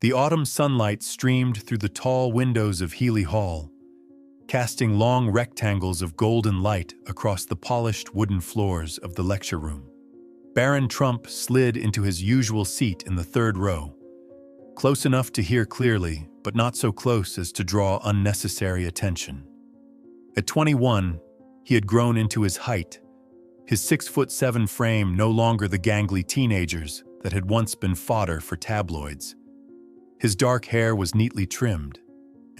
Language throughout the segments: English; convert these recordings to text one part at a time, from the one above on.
The autumn sunlight streamed through the tall windows of Healy Hall, casting long rectangles of golden light across the polished wooden floors of the lecture room. Barron Trump slid into his usual seat in the third row, close enough to hear clearly, but not so close as to draw unnecessary attention. At 21, he had grown into his height, his 6'7" frame no longer the gangly teenagers that had once been fodder for tabloids. His dark hair was neatly trimmed,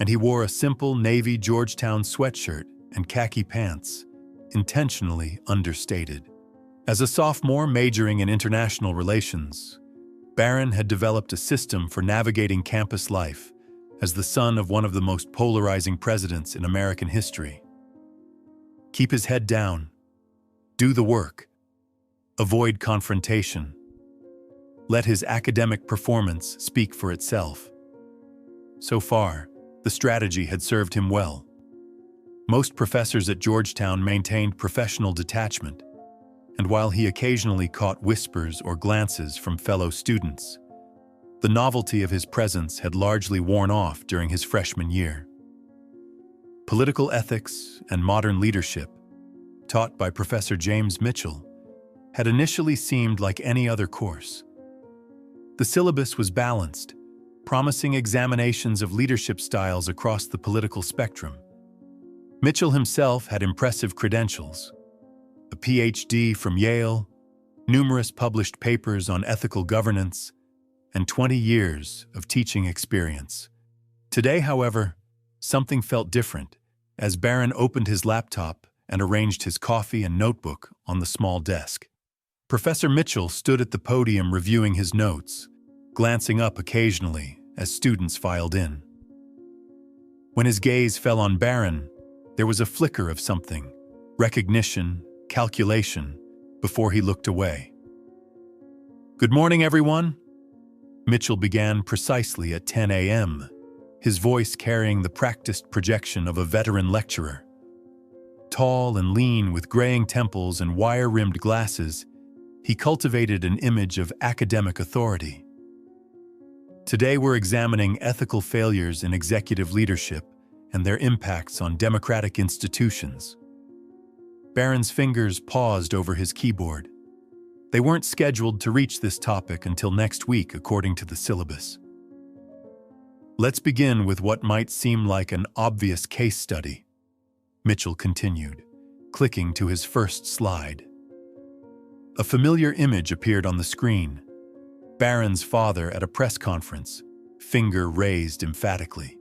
and he wore a simple navy Georgetown sweatshirt and khaki pants, intentionally understated. As a sophomore majoring in international relations, Barron had developed a system for navigating campus life as the son of one of the most polarizing presidents in American history. Keep his head down, do the work, avoid confrontation. Let his academic performance speak for itself. So far, the strategy had served him well. Most professors at Georgetown maintained professional detachment, and while he occasionally caught whispers or glances from fellow students, the novelty of his presence had largely worn off during his freshman year. Political ethics and modern leadership, taught by Professor James Mitchell, had initially seemed like any other course. The syllabus was balanced, promising examinations of leadership styles across the political spectrum. Mitchell himself had impressive credentials: a PhD from Yale, numerous published papers on ethical governance, and 20 years of teaching experience. Today, however, something felt different as Barron opened his laptop and arranged his coffee and notebook on the small desk. Professor Mitchell stood at the podium reviewing his notes, glancing up occasionally as students filed in. When his gaze fell on Barron, there was a flicker of something, recognition, calculation, before he looked away. "Good morning, everyone," Mitchell began precisely at 10 a.m., his voice carrying the practiced projection of a veteran lecturer. Tall and lean with graying temples and wire-rimmed glasses, he cultivated an image of academic authority. Today we're examining ethical failures in executive leadership and their impacts on democratic institutions. Barron's fingers paused over his keyboard. They weren't scheduled to reach this topic until next week, according to the syllabus. "Let's begin with what might seem like an obvious case study," Mitchell continued, clicking to his first slide. A familiar image appeared on the screen: Barron's father at a press conference, finger raised emphatically.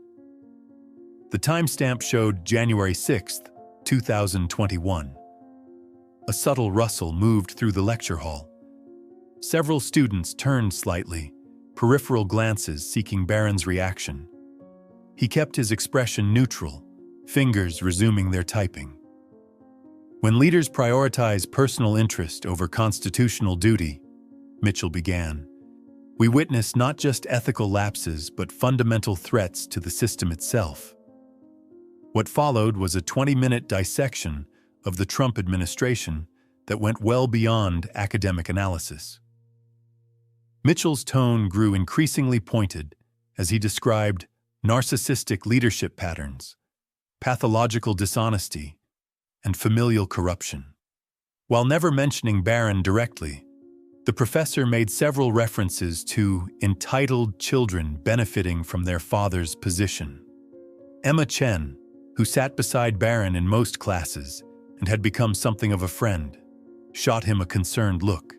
The timestamp showed January 6, 2021. A subtle rustle moved through the lecture hall. Several students turned slightly, peripheral glances seeking Barron's reaction. He kept his expression neutral, fingers resuming their typing. "When leaders prioritize personal interest over constitutional duty," Mitchell began, "we witness not just ethical lapses but fundamental threats to the system itself." What followed was a 20-minute dissection of the Trump administration that went well beyond academic analysis. Mitchell's tone grew increasingly pointed as he described narcissistic leadership patterns, pathological dishonesty, and familial corruption. While never mentioning Barron directly, the professor made several references to entitled children benefiting from their father's position. Emma Chen, who sat beside Barron in most classes and had become something of a friend, shot him a concerned look.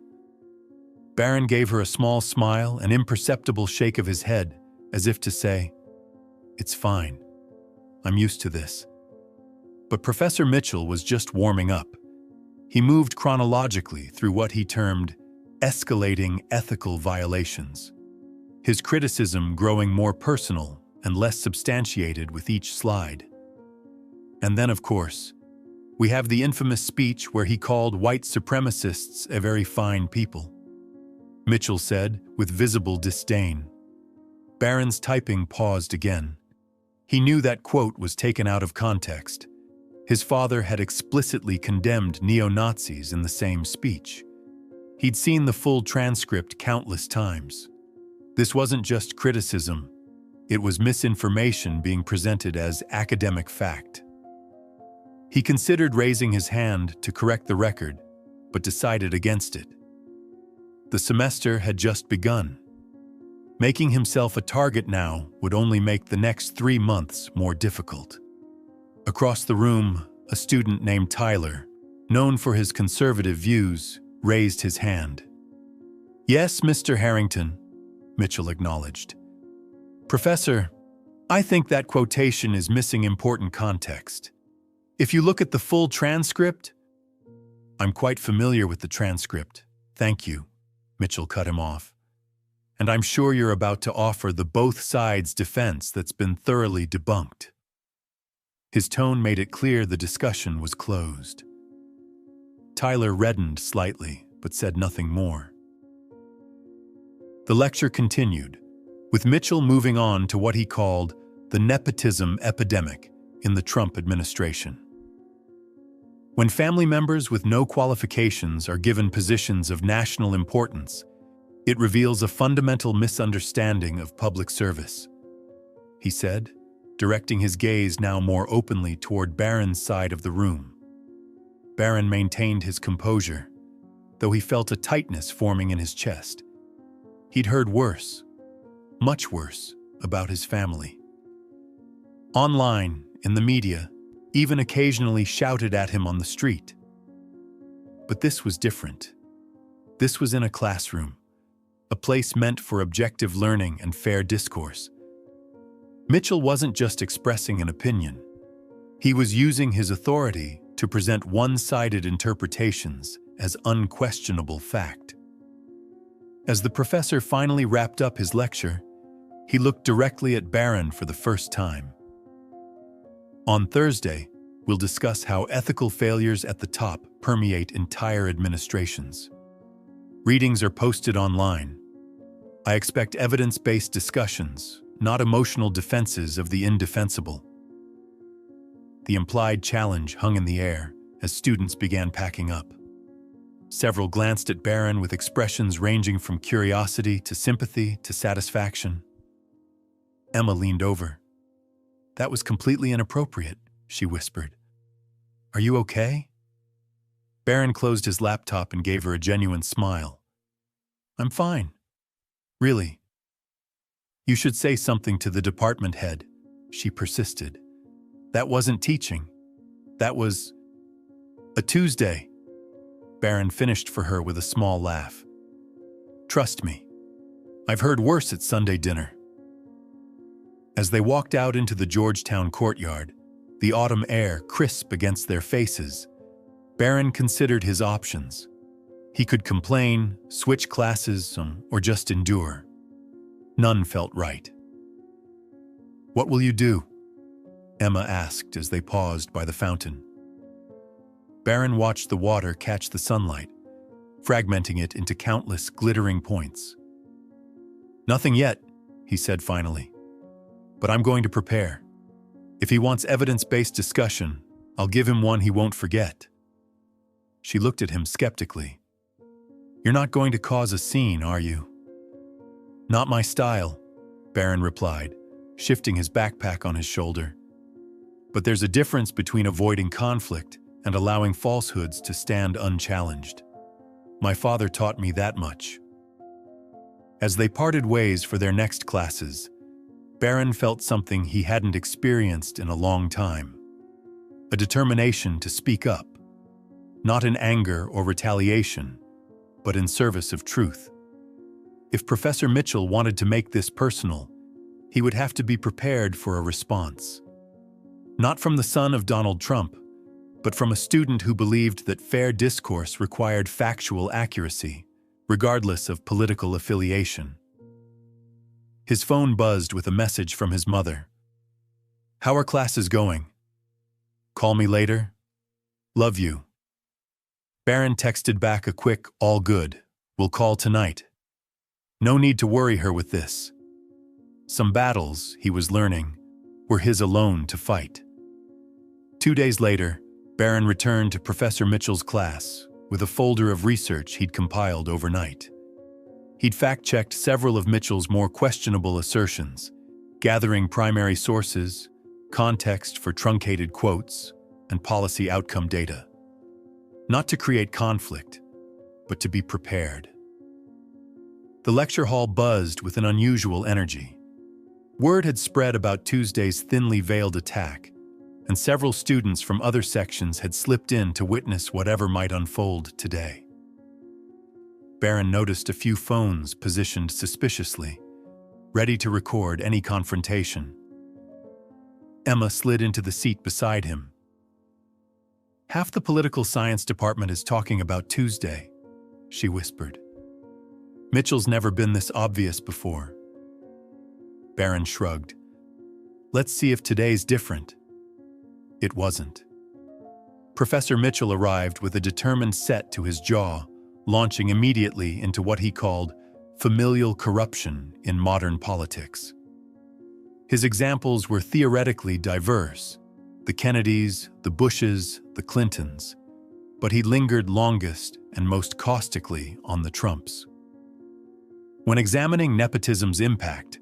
Barron gave her a small smile, an imperceptible shake of his head, as if to say, "It's fine. I'm used to this." But Professor Mitchell was just warming up. He moved chronologically through what he termed escalating ethical violations, his criticism growing more personal and less substantiated with each slide. And then, of course, we have the infamous speech where he called white supremacists a very fine people. Mitchell said, with visible disdain. Barron's typing paused again. He knew that quote was taken out of context. His father had explicitly condemned neo-Nazis in the same speech. He'd seen the full transcript countless times. This wasn't just criticism, it was misinformation being presented as academic fact. He considered raising his hand to correct the record, but decided against it. The semester had just begun. Making himself a target now would only make the next 3 months more difficult. Across the room, a student named Tyler, known for his conservative views, raised his hand. "Yes, Mr. Harrington," Mitchell acknowledged. "Professor, I think that quotation is missing important context. If you look at the full transcript—" "I'm quite familiar with the transcript, thank you," Mitchell cut him off. "And I'm sure you're about to offer the both sides defense that's been thoroughly debunked." His tone made it clear the discussion was closed. Tyler reddened slightly, but said nothing more. The lecture continued, with Mitchell moving on to what he called the nepotism epidemic in the Trump administration. When family members with no qualifications are given positions of national importance, it reveals a fundamental misunderstanding of public service, he said, directing his gaze now more openly toward Barron's side of the room. Barron maintained his composure, though he felt a tightness forming in his chest. He'd heard worse, much worse, about his family. Online, in the media, even occasionally shouted at him on the street. But this was different. This was in a classroom, a place meant for objective learning and fair discourse. Mitchell wasn't just expressing an opinion. He was using his authority to present one-sided interpretations as unquestionable fact. As the professor finally wrapped up his lecture, he looked directly at Barron for the first time. "On Thursday, we'll discuss how ethical failures at the top permeate entire administrations. Readings are posted online. I expect evidence-based discussions, not emotional defenses of the indefensible." The implied challenge hung in the air as students began packing up. Several glanced at Barron with expressions ranging from curiosity to sympathy to satisfaction. Emma leaned over. "That was completely inappropriate," she whispered. "Are you okay?" Barron closed his laptop and gave her a genuine smile. "I'm fine. Really." "You should say something to the department head," she persisted. "That wasn't teaching. That was a Tuesday." Barron finished for her with a small laugh. "Trust me, I've heard worse at Sunday dinner." As they walked out into the Georgetown courtyard, the autumn air crisp against their faces, Barron considered his options. He could complain, switch classes, or just endure. None felt right. "What will you do?" Emma asked as they paused by the fountain. Barron watched the water catch the sunlight, fragmenting it into countless glittering points. "Nothing yet," he said finally. "But I'm going to prepare. If he wants evidence-based discussion, I'll give him one he won't forget." She looked at him skeptically. "You're not going to cause a scene, are you?" "Not my style," Barron replied, shifting his backpack on his shoulder. "But there's a difference between avoiding conflict and allowing falsehoods to stand unchallenged. My father taught me that much." As they parted ways for their next classes, Barron felt something he hadn't experienced in a long time. A determination to speak up, not in anger or retaliation, but in service of truth. If Professor Mitchell wanted to make this personal, he would have to be prepared for a response. Not from the son of Donald Trump, but from a student who believed that fair discourse required factual accuracy, regardless of political affiliation. His phone buzzed with a message from his mother. "How are classes going? Call me later. Love you." Barron texted back a quick, "All good. We'll call tonight." No need to worry her with this. Some battles, he was learning, were his alone to fight. 2 days later, Barron returned to Professor Mitchell's class with a folder of research he'd compiled overnight. He'd fact-checked several of Mitchell's more questionable assertions, gathering primary sources, context for truncated quotes, and policy outcome data. Not to create conflict, but to be prepared. The lecture hall buzzed with an unusual energy. Word had spread about Tuesday's thinly veiled attack, and several students from other sections had slipped in to witness whatever might unfold today. Barron noticed a few phones positioned suspiciously, ready to record any confrontation. Emma slid into the seat beside him. "Half the political science department is talking about Tuesday," she whispered. "Mitchell's never been this obvious before." Barron shrugged. "Let's see if today's different." It wasn't. Professor Mitchell arrived with a determined set to his jaw, launching immediately into what he called familial corruption in modern politics. His examples were theoretically diverse: the Kennedys, the Bushes, the Clintons, but he lingered longest and most caustically on the Trumps. "When examining nepotism's impact,"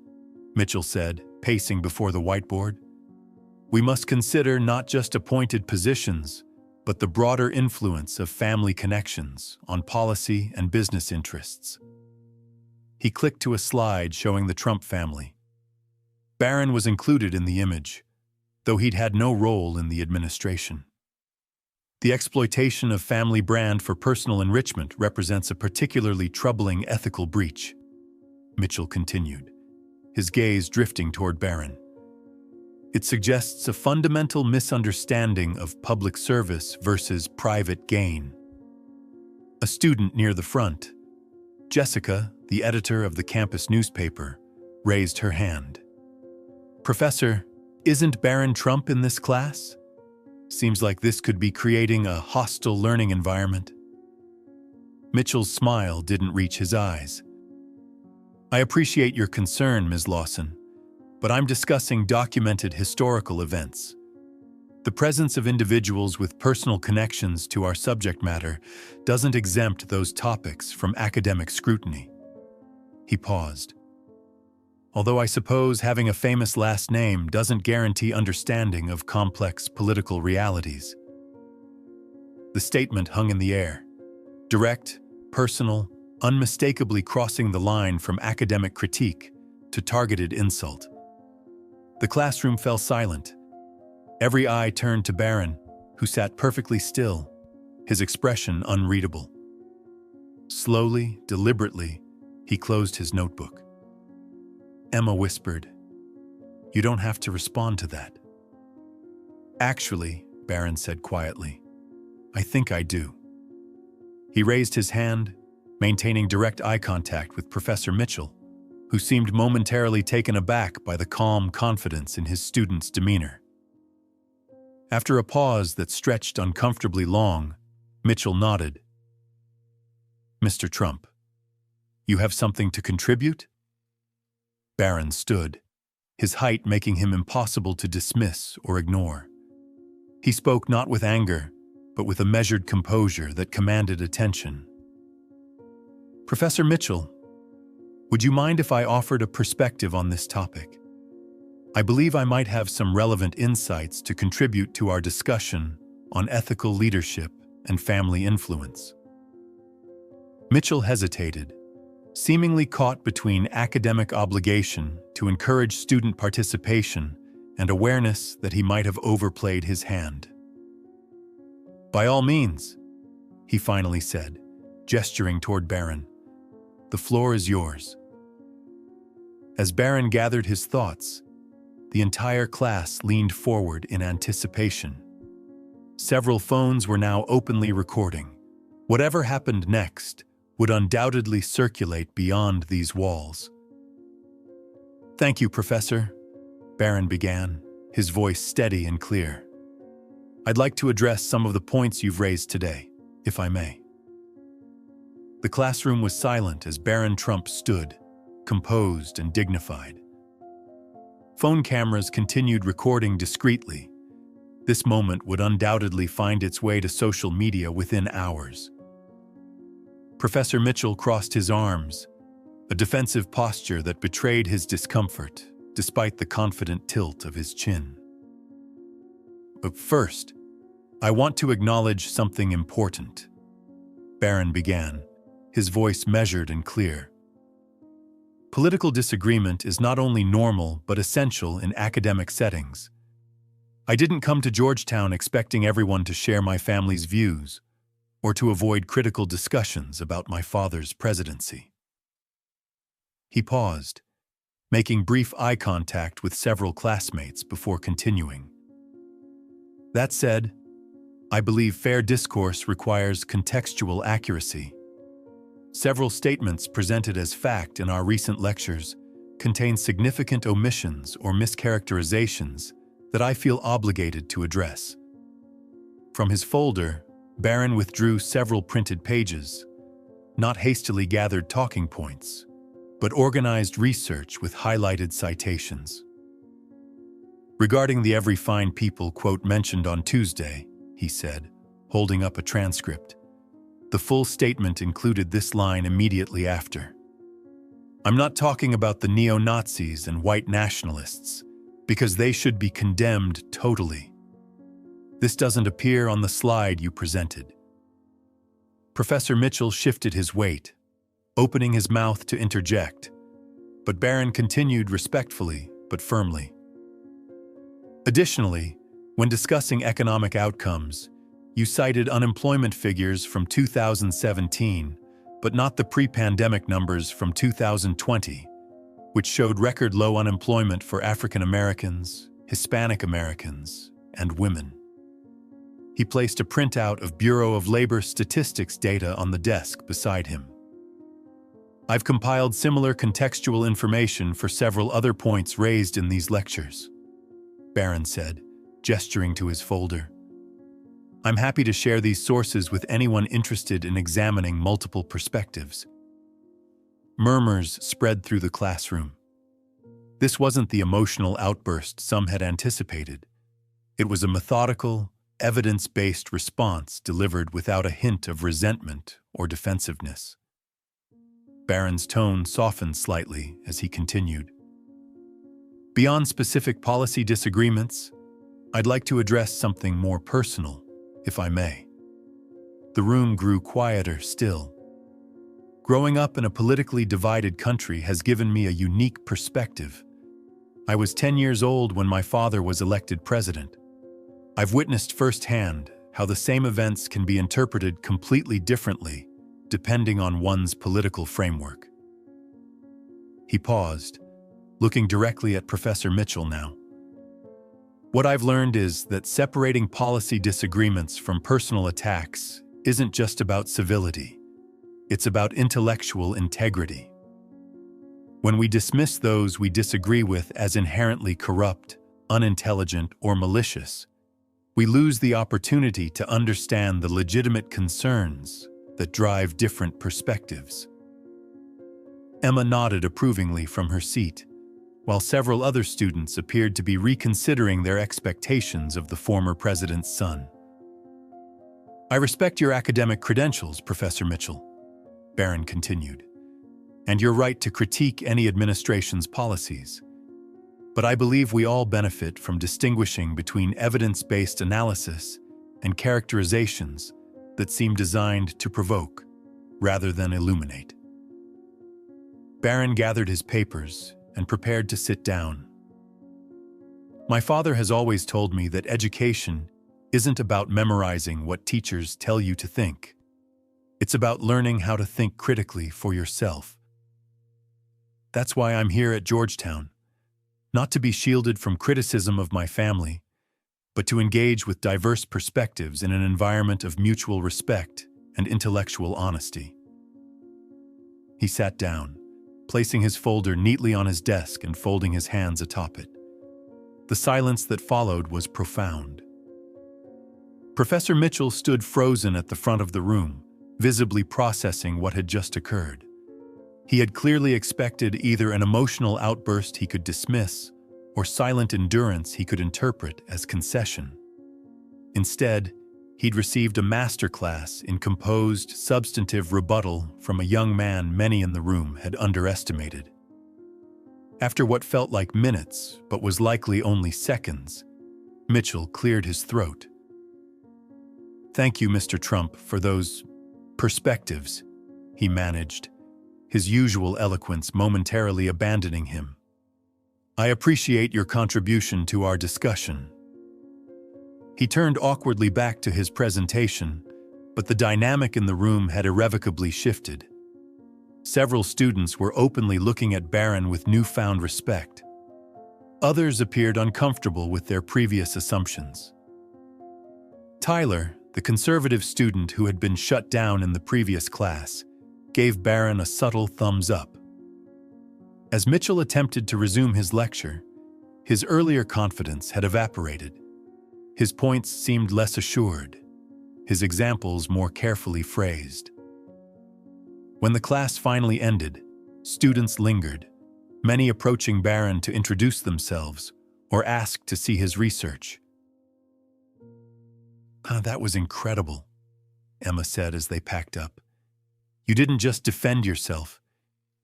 Mitchell said, pacing before the whiteboard, "we must consider not just appointed positions, but the broader influence of family connections on policy and business interests." He clicked to a slide showing the Trump family. Barron was included in the image, though he'd had no role in the administration. "The exploitation of family brand for personal enrichment represents a particularly troubling ethical breach," Mitchell continued, his gaze drifting toward Barron. "It suggests a fundamental misunderstanding of public service versus private gain." A student near the front, Jessica, the editor of the campus newspaper, raised her hand. "Professor, isn't Barron Trump in this class? Seems like this could be creating a hostile learning environment." Mitchell's smile didn't reach his eyes. "I appreciate your concern, Ms. Lawson, but I'm discussing documented historical events. The presence of individuals with personal connections to our subject matter doesn't exempt those topics from academic scrutiny." He paused. "Although I suppose having a famous last name doesn't guarantee understanding of complex political realities." The statement hung in the air, direct, personal, unmistakably crossing the line from academic critique to targeted insult. The classroom fell silent. Every eye turned to Barron, who sat perfectly still, his expression unreadable. Slowly, deliberately, he closed his notebook. Emma whispered, "You don't have to respond to that." "Actually," Barron said quietly, "I think I do." He raised his hand, maintaining direct eye contact with Professor Mitchell, who seemed momentarily taken aback by the calm confidence in his student's demeanor. After a pause that stretched uncomfortably long, Mitchell nodded. "Mr. Trump, you have something to contribute?" Barron stood, his height making him impossible to dismiss or ignore. He spoke not with anger, but with a measured composure that commanded attention. "Professor Mitchell, would you mind if I offered a perspective on this topic? I believe I might have some relevant insights to contribute to our discussion on ethical leadership and family influence." Mitchell hesitated, seemingly caught between academic obligation to encourage student participation and awareness that he might have overplayed his hand. "By all means," he finally said, gesturing toward Barron. "The floor is yours." As Barron gathered his thoughts, the entire class leaned forward in anticipation. Several phones were now openly recording. Whatever happened next would undoubtedly circulate beyond these walls. "Thank you, Professor," Barron began, his voice steady and clear. "I'd like to address some of the points you've raised today, if I may." The classroom was silent as Barron Trump stood, composed and dignified. Phone cameras continued recording discreetly. This moment would undoubtedly find its way to social media within hours. Professor Mitchell crossed his arms, a defensive posture that betrayed his discomfort, despite the confident tilt of his chin. But first, I want to acknowledge something important, Barron began, his voice measured and clear. Political disagreement is not only normal but essential in academic settings. I didn't come to Georgetown expecting everyone to share my family's views or to avoid critical discussions about my father's presidency. He paused, making brief eye contact with several classmates before continuing. That said, I believe fair discourse requires contextual accuracy. Several statements presented as fact in our recent lectures contain significant omissions or mischaracterizations that I feel obligated to address. From his folder, Barron withdrew several printed pages, not hastily gathered talking points, but organized research with highlighted citations. Regarding the "every fine people" quote mentioned on Tuesday, he said, holding up a transcript. The full statement included this line immediately after. I'm not talking about the neo-Nazis and white nationalists, because they should be condemned totally. This doesn't appear on the slide you presented. Professor Mitchell shifted his weight, opening his mouth to interject, but Barron continued respectfully but firmly. Additionally, when discussing economic outcomes, you cited unemployment figures from 2017, but not the pre-pandemic numbers from 2020, which showed record low unemployment for African Americans, Hispanic Americans, and women. He placed a printout of Bureau of Labor Statistics data on the desk beside him. I've compiled similar contextual information for several other points raised in these lectures, Barron said, gesturing to his folder. I'm happy to share these sources with anyone interested in examining multiple perspectives. Murmurs spread through the classroom. This wasn't the emotional outburst some had anticipated. It was a methodical, evidence-based response delivered without a hint of resentment or defensiveness. Barron's tone softened slightly as he continued. Beyond specific policy disagreements, I'd like to address something more personal, if I may. The room grew quieter still. Growing up in a politically divided country has given me a unique perspective. I was 10 years old when my father was elected president. I've witnessed firsthand how the same events can be interpreted completely differently depending on one's political framework. He paused, looking directly at Professor Mitchell now. What I've learned is that separating policy disagreements from personal attacks isn't just about civility. It's about intellectual integrity. When we dismiss those we disagree with as inherently corrupt, unintelligent, or malicious, we lose the opportunity to understand the legitimate concerns that drive different perspectives. Emma nodded approvingly from her seat, while several other students appeared to be reconsidering their expectations of the former president's son. I respect your academic credentials, Professor Mitchell, Barron continued, and your right to critique any administration's policies. But I believe we all benefit from distinguishing between evidence-based analysis and characterizations that seem designed to provoke, rather than illuminate. Barron gathered his papers and prepared to sit down. My father has always told me that education isn't about memorizing what teachers tell you to think. It's about learning how to think critically for yourself. That's why I'm here at Georgetown, not to be shielded from criticism of my family, but to engage with diverse perspectives in an environment of mutual respect and intellectual honesty. He sat down, placing his folder neatly on his desk and folding his hands atop it. The silence that followed was profound. Professor Mitchell stood frozen at the front of the room, visibly processing what had just occurred. He had clearly expected either an emotional outburst he could dismiss or silent endurance he could interpret as concession. Instead, He'd received a masterclass in composed, substantive rebuttal from a young man many in the room had underestimated. After what felt like minutes, but was likely only seconds, Mitchell cleared his throat. "Thank you, Mr. Trump, for those perspectives," he managed, his usual eloquence momentarily abandoning him. "I appreciate your contribution to our discussion." He turned awkwardly back to his presentation, but the dynamic in the room had irrevocably shifted. Several students were openly looking at Barron with newfound respect. Others appeared uncomfortable with their previous assumptions. Tyler, the conservative student who had been shut down in the previous class, gave Barron a subtle thumbs up. As Mitchell attempted to resume his lecture, his earlier confidence had evaporated. His points seemed less assured, his examples more carefully phrased. When the class finally ended, students lingered, many approaching Barron to introduce themselves or ask to see his research. "That was incredible," Emma said as they packed up. "You didn't just defend yourself,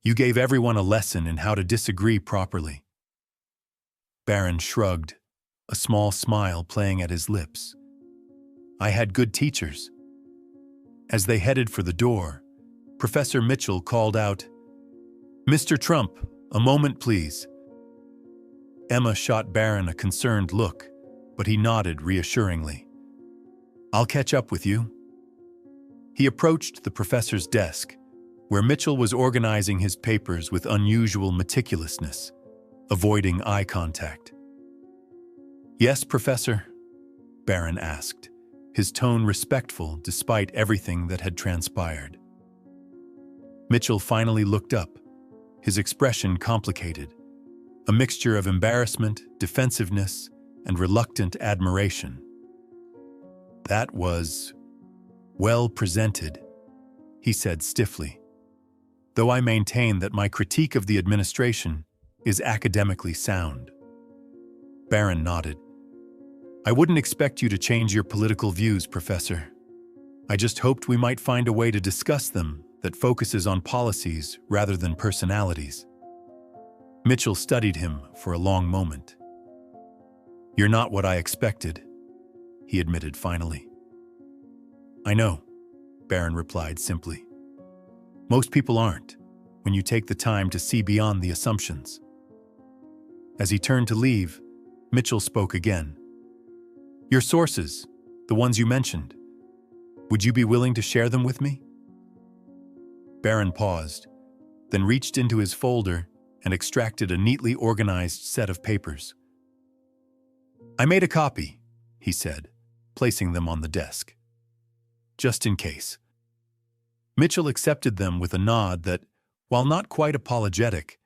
you gave everyone a lesson in how to disagree properly." Barron shrugged, a small smile playing at his lips. "I had good teachers." As they headed for the door, Professor Mitchell called out, "Mr. Trump, a moment please." Emma shot Barron a concerned look, but he nodded reassuringly. "I'll catch up with you." He approached the professor's desk, where Mitchell was organizing his papers with unusual meticulousness, avoiding eye contact. "Yes, Professor?" Barron asked, his tone respectful despite everything that had transpired. Mitchell finally looked up, his expression complicated, a mixture of embarrassment, defensiveness, and reluctant admiration. "That was well presented," he said stiffly, "though I maintain that my critique of the administration is academically sound." Barron nodded. "I wouldn't expect you to change your political views, Professor. I just hoped we might find a way to discuss them that focuses on policies rather than personalities." Mitchell studied him for a long moment. "You're not what I expected," he admitted finally. "I know," Barron replied simply. "Most people aren't, when you take the time to see beyond the assumptions." As he turned to leave, Mitchell spoke again. "Your sources, the ones you mentioned, would you be willing to share them with me?" Barron paused, then reached into his folder and extracted a neatly organized set of papers. "I made a copy," he said, placing them on the desk. "Just in case." Mitchell accepted them with a nod that, while not quite apologetic,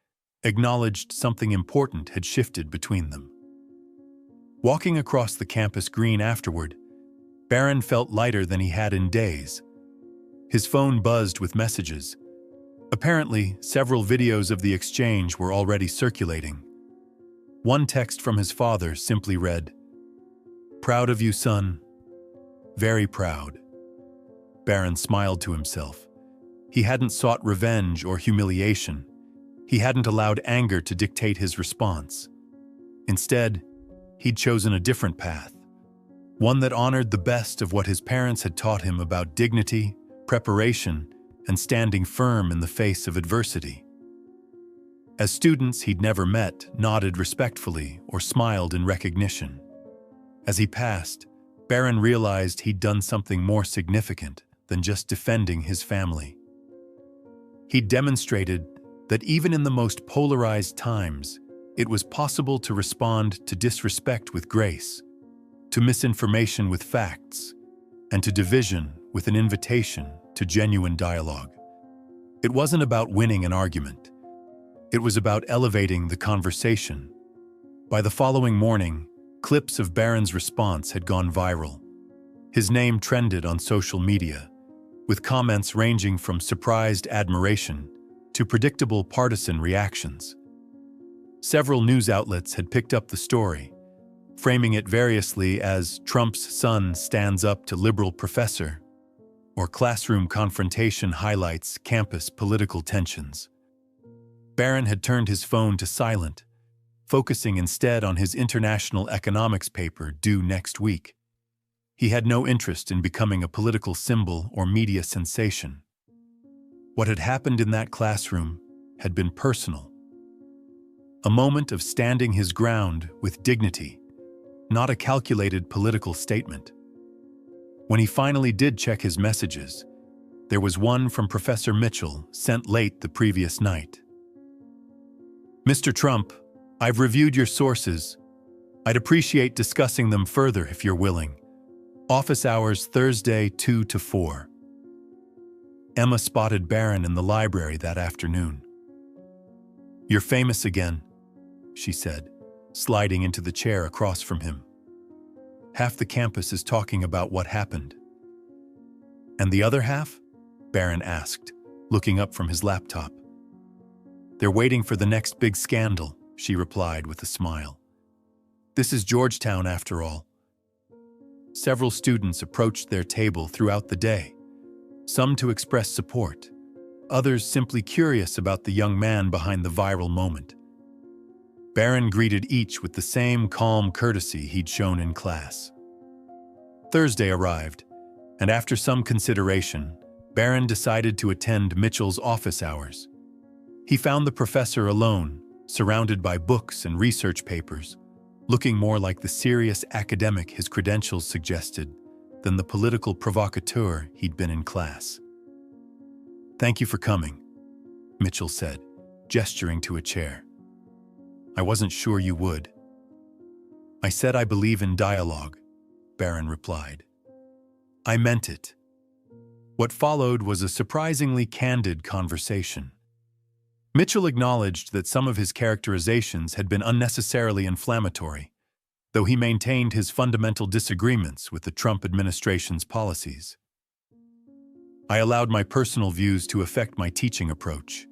acknowledged something important had shifted between them. Walking across the campus green afterward, Barron felt lighter than he had in days. His phone buzzed with messages. Apparently, several videos of the exchange were already circulating. One text from his father simply read, "Proud of you, son. Very proud." Barron smiled to himself. He hadn't sought revenge or humiliation. He hadn't allowed anger to dictate his response. Instead, he'd chosen a different path, one that honored the best of what his parents had taught him about dignity, preparation, and standing firm in the face of adversity. As students he'd never met nodded respectfully or smiled in recognition. As he passed, Barron realized he'd done something more significant than just defending his family. He'd demonstrated that even in the most polarized times, it was possible to respond to disrespect with grace, to misinformation with facts, and to division with an invitation to genuine dialogue. It wasn't about winning an argument. It was about elevating the conversation. By the following morning, clips of Barron's response had gone viral. His name trended on social media, with comments ranging from surprised admiration to predictable partisan reactions. Several news outlets had picked up the story, framing it variously as Trump's son stands up to liberal professor, or classroom confrontation highlights campus political tensions. Barron had turned his phone to silent, focusing instead on his international economics paper due next week. He had no interest in becoming a political symbol or media sensation. What had happened in that classroom had been personal. A moment of standing his ground with dignity, not a calculated political statement. When he finally did check his messages, there was one from Professor Mitchell sent late the previous night. "Mr. Trump, I've reviewed your sources. I'd appreciate discussing them further if you're willing. Office hours Thursday 2 to 4. Emma spotted Barron in the library that afternoon. "You're famous again," she said, sliding into the chair across from him. "Half the campus is talking about what happened." "And the other half?" Barron asked, looking up from his laptop. "They're waiting for the next big scandal," she replied with a smile. "This is Georgetown, after all." Several students approached their table throughout the day, some to express support, others simply curious about the young man behind the viral moment. Barron greeted each with the same calm courtesy he'd shown in class. Thursday arrived, and after some consideration, Barron decided to attend Mitchell's office hours. He found the professor alone, surrounded by books and research papers, looking more like the serious academic his credentials suggested than the political provocateur he'd been in class. "Thank you for coming," Mitchell said, gesturing to a chair. "I wasn't sure you would." "I said I believe in dialogue," Barron replied. "I meant it." What followed was a surprisingly candid conversation. Mitchell acknowledged that some of his characterizations had been unnecessarily inflammatory, though he maintained his fundamental disagreements with the Trump administration's policies. "I allowed my personal views to affect my teaching approach,"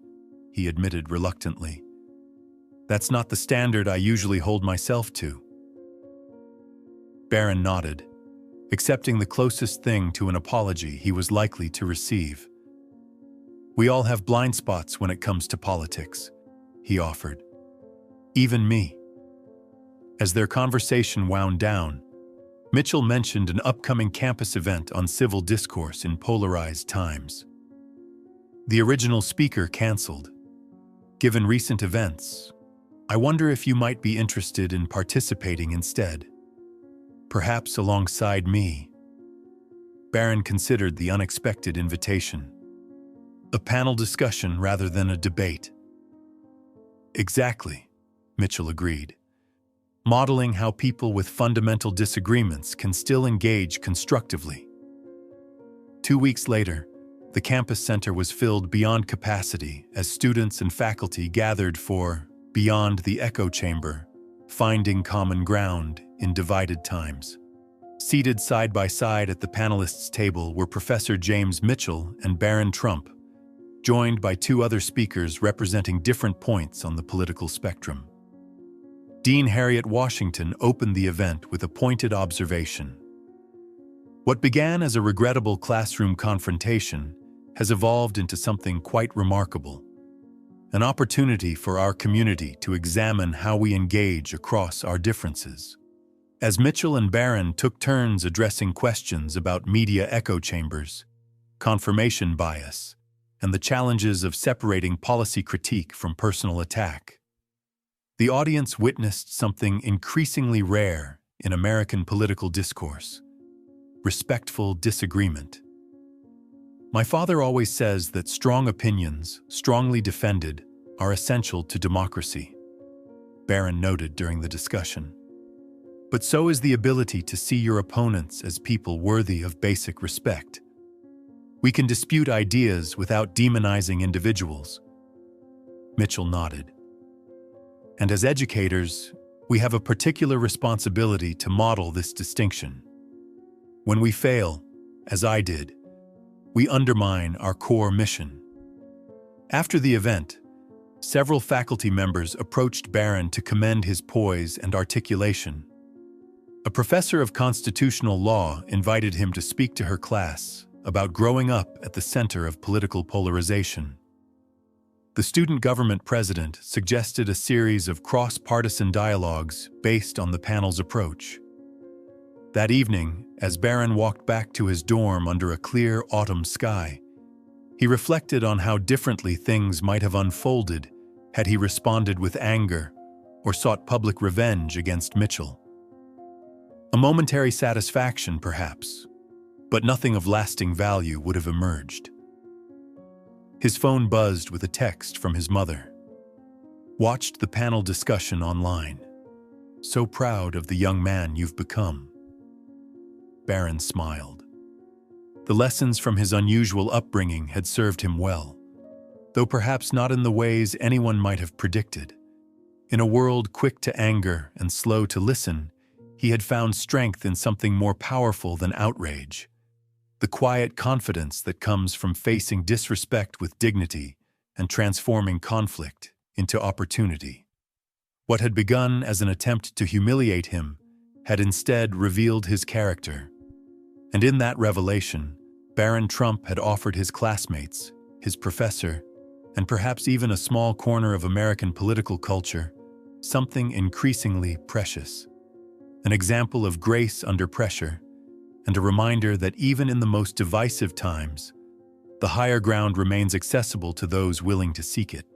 he admitted reluctantly. "That's not the standard I usually hold myself to." Barron nodded, accepting the closest thing to an apology he was likely to receive. "We all have blind spots when it comes to politics," he offered. "Even me." As their conversation wound down, Mitchell mentioned an upcoming campus event on civil discourse in polarized times. The original speaker canceled. "Given recent events, I wonder if you might be interested in participating instead. Perhaps alongside me." Barron considered the unexpected invitation. A panel discussion rather than a debate. "Exactly," Mitchell agreed, modeling how people with fundamental disagreements can still engage constructively. 2 weeks later, the campus center was filled beyond capacity as students and faculty gathered for Beyond the Echo Chamber, Finding Common Ground in Divided Times. Seated side by side at the panelists' table were Professor James Mitchell and Barron Trump, joined by 2 other speakers representing different points on the political spectrum. Dean Harriet Washington opened the event with a pointed observation. "What began as a regrettable classroom confrontation has evolved into something quite remarkable, an opportunity for our community to examine how we engage across our differences." As Mitchell and Barron took turns addressing questions about media echo chambers, confirmation bias, and the challenges of separating policy critique from personal attack, the audience witnessed something increasingly rare in American political discourse: respectful disagreement. "My father always says that strong opinions, strongly defended, are essential to democracy," Barron noted during the discussion. "But so is the ability to see your opponents as people worthy of basic respect. We can dispute ideas without demonizing individuals." Mitchell nodded. "And as educators, we have a particular responsibility to model this distinction. When we fail, as I did, we undermine our core mission." After the event, several faculty members approached Barron to commend his poise and articulation. A professor of constitutional law invited him to speak to her class about growing up at the center of political polarization. The student government president suggested a series of cross-partisan dialogues based on the panel's approach. That evening, as Barron walked back to his dorm under a clear autumn sky, he reflected on how differently things might have unfolded had he responded with anger or sought public revenge against Mitchell. A momentary satisfaction, perhaps, but nothing of lasting value would have emerged. His phone buzzed with a text from his mother. "Watched the panel discussion online. So proud of the young man you've become." Barron smiled. The lessons from his unusual upbringing had served him well, though perhaps not in the ways anyone might have predicted. In a world quick to anger and slow to listen, he had found strength in something more powerful than outrage: the quiet confidence that comes from facing disrespect with dignity and transforming conflict into opportunity. What had begun as an attempt to humiliate him had instead revealed his character. And in that revelation, Barron Trump had offered his classmates, his professor, and perhaps even a small corner of American political culture, something increasingly precious. An example of grace under pressure, and a reminder that even in the most divisive times, the higher ground remains accessible to those willing to seek it.